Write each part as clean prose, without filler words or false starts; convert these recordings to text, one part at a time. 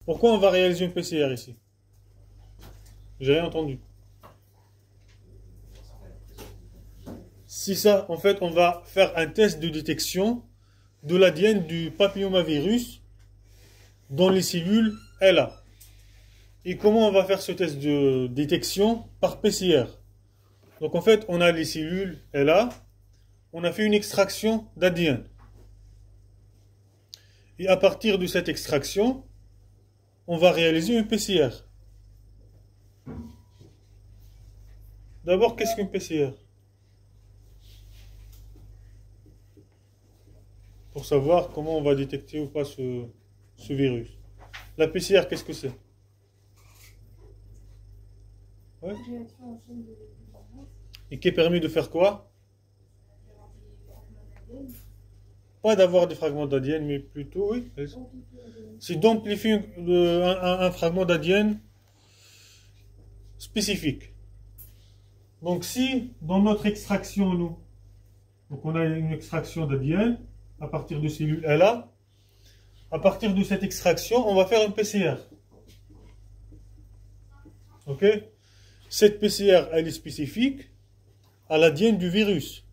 Pourquoi on va réaliser une PCR ici? J'ai rien entendu. Si ça, en fait, on va faire un test de détection de l'ADN du papillomavirus dans les cellules LA. Et comment on va faire ce test de détection? Par PCR. Donc en fait, on a les cellules LA, on a fait une extraction d'ADN. Et à partir de cette extraction, on va réaliser une PCR. D'abord, qu'est-ce qu'une PCR? Pour savoir comment on va détecter ou pas ce virus. La PCR, qu'est-ce que c'est? Ouais. Et qui permet de faire quoi? Pas d'avoir des fragments d'ADN, mais plutôt, oui. C'est d'amplifier un fragment d'ADN spécifique. Donc si, dans notre extraction, nous, donc on a une extraction d'ADN, à partir de cellules LA, à partir de cette extraction, on va faire une PCR. Ok? Cette PCR, elle est spécifique à l'ADN du virus.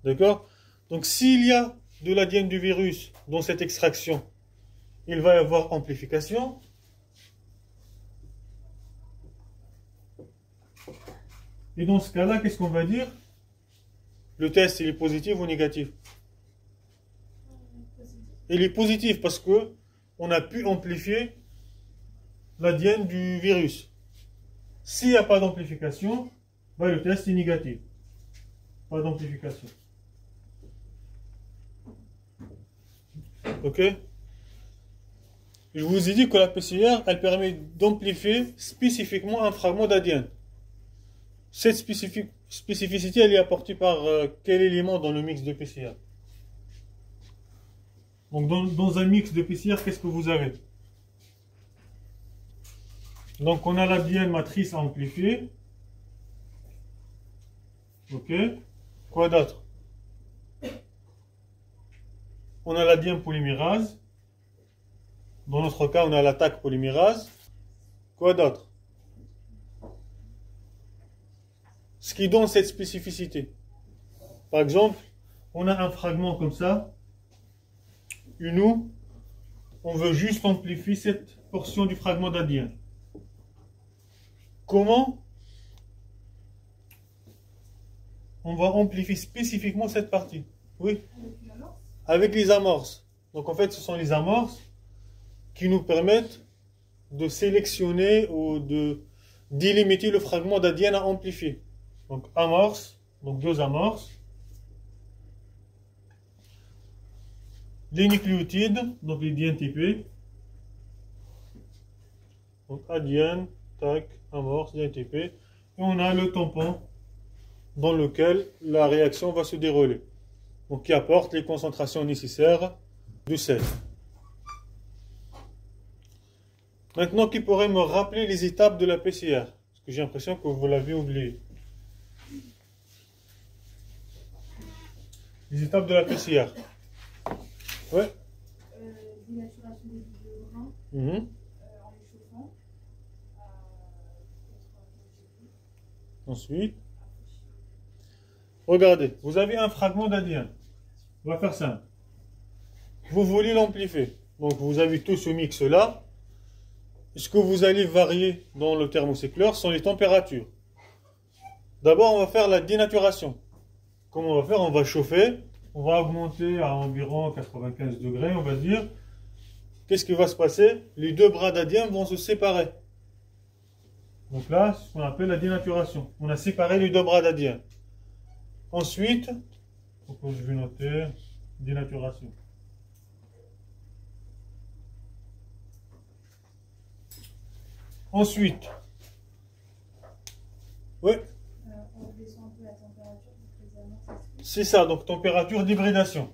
D'accord? Donc s'il y a de l'ADN du virus dans cette extraction, il va y avoir amplification. Et dans ce cas-là, qu'est-ce qu'on va dire? Le test, il est positif ou négatif? Il est positif parce que on a pu amplifier l'ADN du virus. S'il n'y a pas d'amplification, bah, le test est négatif. Pas d'amplification. Ok? Je vous ai dit que la PCR, elle permet d'amplifier spécifiquement un fragment d'ADN. Cette spécificité, elle est apportée par quel élément dans le mix de PCR? Donc dans un mix de PCR, qu'est-ce que vous avez? Donc on a l'ADN matrice à amplifier. Ok. Quoi d'autre? On a l'ADN polymérase. Dans notre cas, on a l'attaque polymérase. Quoi d'autre? Ce qui donne cette spécificité. Par exemple, on a un fragment comme ça. Et nous, on veut juste amplifier cette portion du fragment d'ADN. Comment on va amplifier spécifiquement cette partie? Oui. Avec les amorces. Donc en fait, ce sont les amorces qui nous permettent de sélectionner ou de délimiter le fragment d'ADN à amplifier. Donc amorce, donc deux amorces. Les nucléotides, donc les DNTP. Donc ADN, tac, amorce, DNTP. Et on a le tampon dans lequel la réaction va se dérouler. Donc qui apporte les concentrations nécessaires du sel. Maintenant, qui pourrait me rappeler les étapes de la PCR? Parce que j'ai l'impression que vous l'avez oublié. Les étapes de la PCR. Ouais. Dénaturation des bulles de grains en les chauffant à 90 degrés. Ensuite, regardez, vous avez un fragment d'ADN. On va faire simple. Vous voulez l'amplifier. Donc vous avez tout ce mix-là. Ce que vous allez varier dans le thermocycleur sont les températures. D'abord, on va faire la dénaturation. Comment on va faire? On va chauffer. On va augmenter à environ 95 degrés, on va dire. Qu'est-ce qui va se passer? Les deux bras d'ADN vont se séparer. Donc là, c'est ce qu'on appelle la dénaturation. On a séparé les deux bras d'ADN. Ensuite, je vais noter dénaturation. Ensuite, oui. On descend un peu la température pour que les amorces. C'est ça, donc température d'hybridation.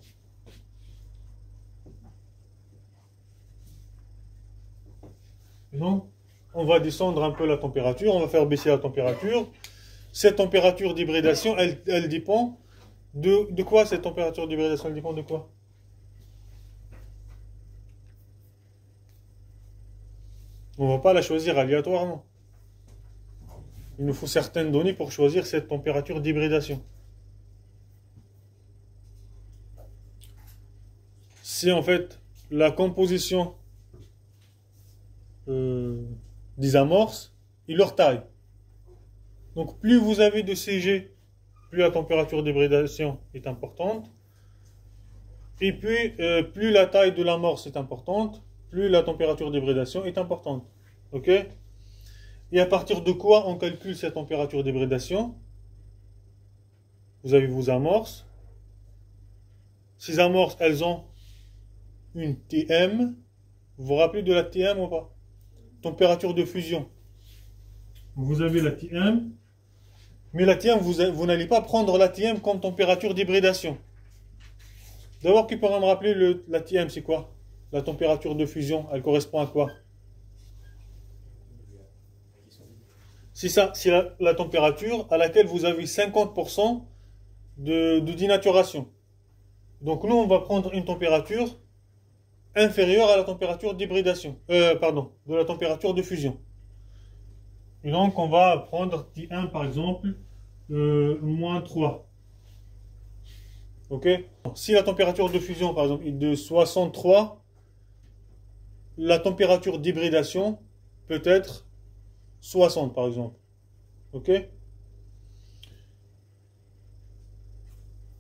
Donc, on va descendre un peu la température, on va faire baisser la température. Cette température d'hybridation, elle dépend de quoi? Cette température d'hybridation, elle dépend de quoi? On ne va pas la choisir aléatoirement. Il nous faut certaines données pour choisir cette température d'hybridation. C'est en fait la composition des amorces et leur taille. Donc plus vous avez de CG, plus la température d'hybridation est importante. Et puis plus la taille de l'amorce est importante, plus la température d'hybridation est importante. Ok? Et à partir de quoi on calcule cette température d'hybridation? Vous avez vos amorces. Ces amorces, elles ont une TM. Vous vous rappelez de la TM ou pas? Température de fusion. Vous avez la TM. Mais la TM, vous n'allez pas prendre la TM comme température d'hybridation. D'abord, qui pourra me rappeler la TM, c'est quoi? La température de fusion, elle correspond à quoi? C'est ça, c'est la température à laquelle vous avez 50% de dénaturation. Donc nous, on va prendre une température inférieure à la température d'hybridation. De la température de fusion. Et donc on va prendre T1 par exemple, moins 3. Ok? Si la température de fusion par exemple est de 63, la température d'hybridation peut être 60 par exemple. Ok?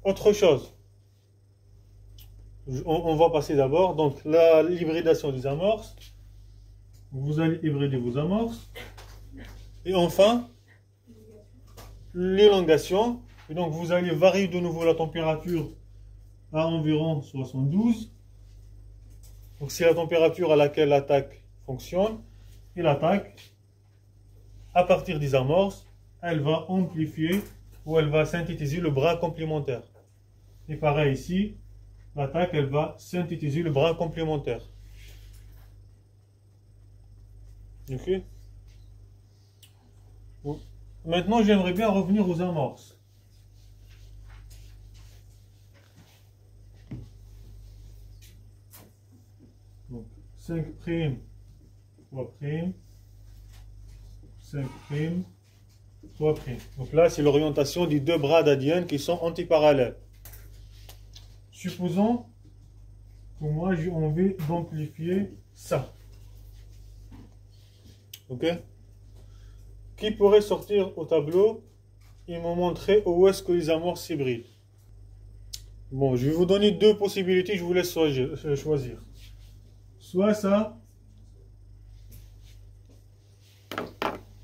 Autre chose. On va passer d'abord. Donc l'hybridation des amorces. Vous allez hybrider vos amorces. Et enfin, l'élongation. Et donc vous allez varier de nouveau la température à environ 72. Donc c'est la température à laquelle l'attaque fonctionne. Et l'attaque, à partir des amorces, elle va amplifier ou elle va synthétiser le bras complémentaire. Et pareil ici, l'attaque, elle va synthétiser le bras complémentaire. Ok? Bon. Maintenant, j'aimerais bien revenir aux amorces. Donc, 5', 3', 5', 3'. Donc là, c'est l'orientation des deux bras d'Adienne qui sont antiparallèles. Supposons que moi j'ai envie d'amplifier ça. Ok? Qui pourrait sortir au tableau et me montrer où est-ce que les amorces s'hybrident? Bon, je vais vous donner deux possibilités, je vous laisse choisir. Soit ça,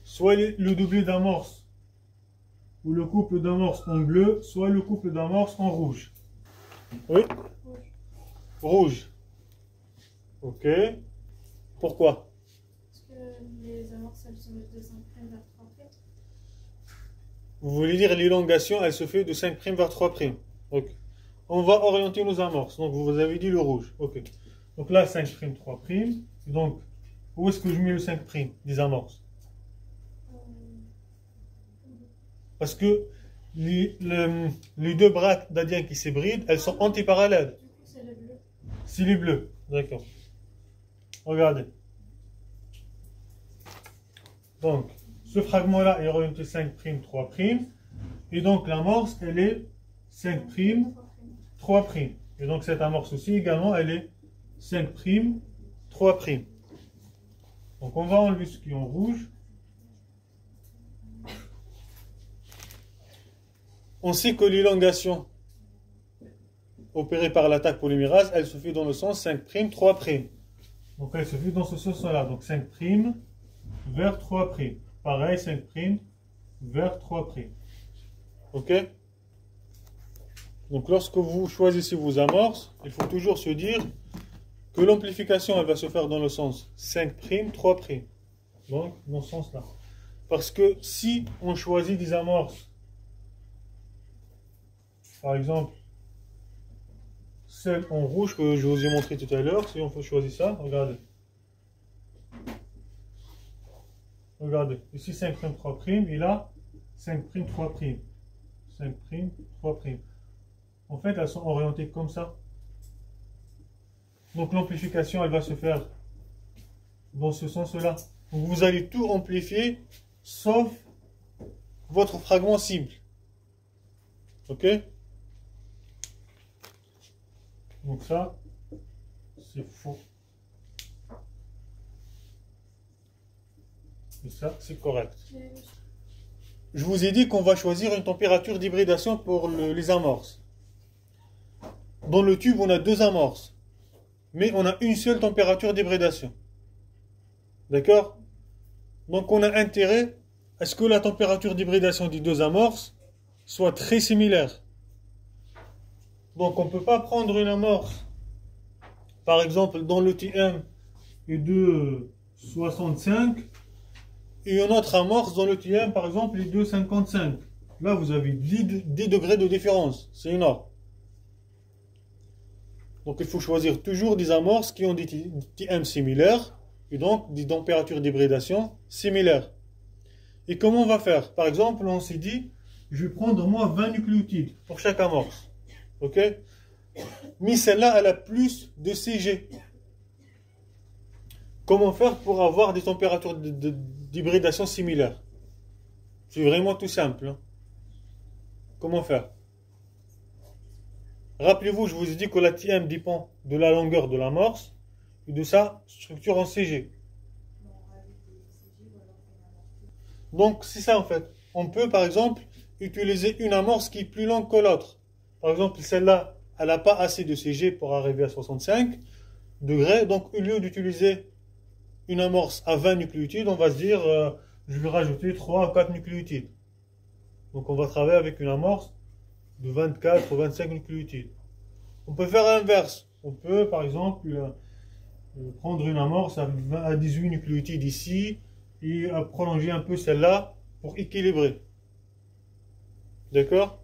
soit le doublé d'amorce ou le couple d'amorce en bleu, soit le couple d'amorce en rouge. Oui? Rouge. Ok. Pourquoi? Parce que les amorces, elles se mettent de 5' vers 3'. Vous voulez dire l'élongation, elle se fait de 5' vers 3'. Ok. On va orienter nos amorces. Donc vous avez dit le rouge. Ok. Donc là, 5', 3'. Donc, où est-ce que je mets le 5' des amorces? Parce que les deux bras d'Adienne qui s'hybrident, elles sont antiparallèles. C'est le bleu. C'est les bleus. D'accord. Regardez. Donc, ce fragment-là est orienté 5', 3'. Et donc, l'amorce, elle est 5', 3'. Et donc, cette amorce aussi, également, elle est 5', 3'. Donc, on va enlever ce qui est en rouge. On sait que l'élongation opérée par l'attaque polymérase, elle se fait dans le sens 5', 3'. Donc, elle se fait dans ce sens-là. Donc, 5' vers 3'. Pareil, 5' vers 3'. Ok? Donc, lorsque vous choisissez vos amorces, il faut toujours se dire que l'amplification, elle va se faire dans le sens 5', 3'. Donc, dans ce sens-là. Parce que si on choisit des amorces, par exemple, celle en rouge que je vous ai montré tout à l'heure, si on choisit ça, regardez. Regardez, ici 5', 3', et là 5', 3'. 5', 3'. En fait, elles sont orientées comme ça. Donc l'amplification, elle va se faire dans ce sens-là. Donc vous allez tout amplifier, sauf votre fragment cible. Ok? Donc ça, c'est faux. Et ça, c'est correct. Je vous ai dit qu'on va choisir une température d'hybridation pour les amorces. Dans le tube, on a 2 amorces, mais on a une seule température d'hybridation. D'accord? Donc on a intérêt à ce que la température d'hybridation des 2 amorces soit très similaire. Donc on ne peut pas prendre une amorce, par exemple dans le TM est de 65, et une autre amorce dans le TM par exemple est de 55. Là vous avez 10 degrés de différence, c'est énorme. Donc il faut choisir toujours des amorces qui ont des TM similaires, et donc des températures d'hybridation similaires. Et comment on va faire? Par exemple, on s'est dit, je vais prendre moi 20 nucléotides pour chaque amorce. Ok? Mais celle-là, elle a plus de CG. Comment faire pour avoir des températures d'hybridation similaires? C'est vraiment tout simple. Hein? Comment faire? Rappelez-vous, je vous ai dit que la TM dépend de la longueur de l'amorce et de sa structure en CG. Donc c'est ça en fait. On peut par exemple utiliser une amorce qui est plus longue que l'autre. Par exemple celle-là, elle n'a pas assez de CG pour arriver à 65 degrés. Donc au lieu d'utiliser une amorce à 20 nucléotides, on va se dire je vais rajouter 3 à 4 nucléotides. Donc on va travailler avec une amorce de 24 ou 25 nucléotides. On peut faire l'inverse. On peut par exemple prendre une amorce à 18 nucléotides ici et prolonger un peu celle-là pour équilibrer. D'accord?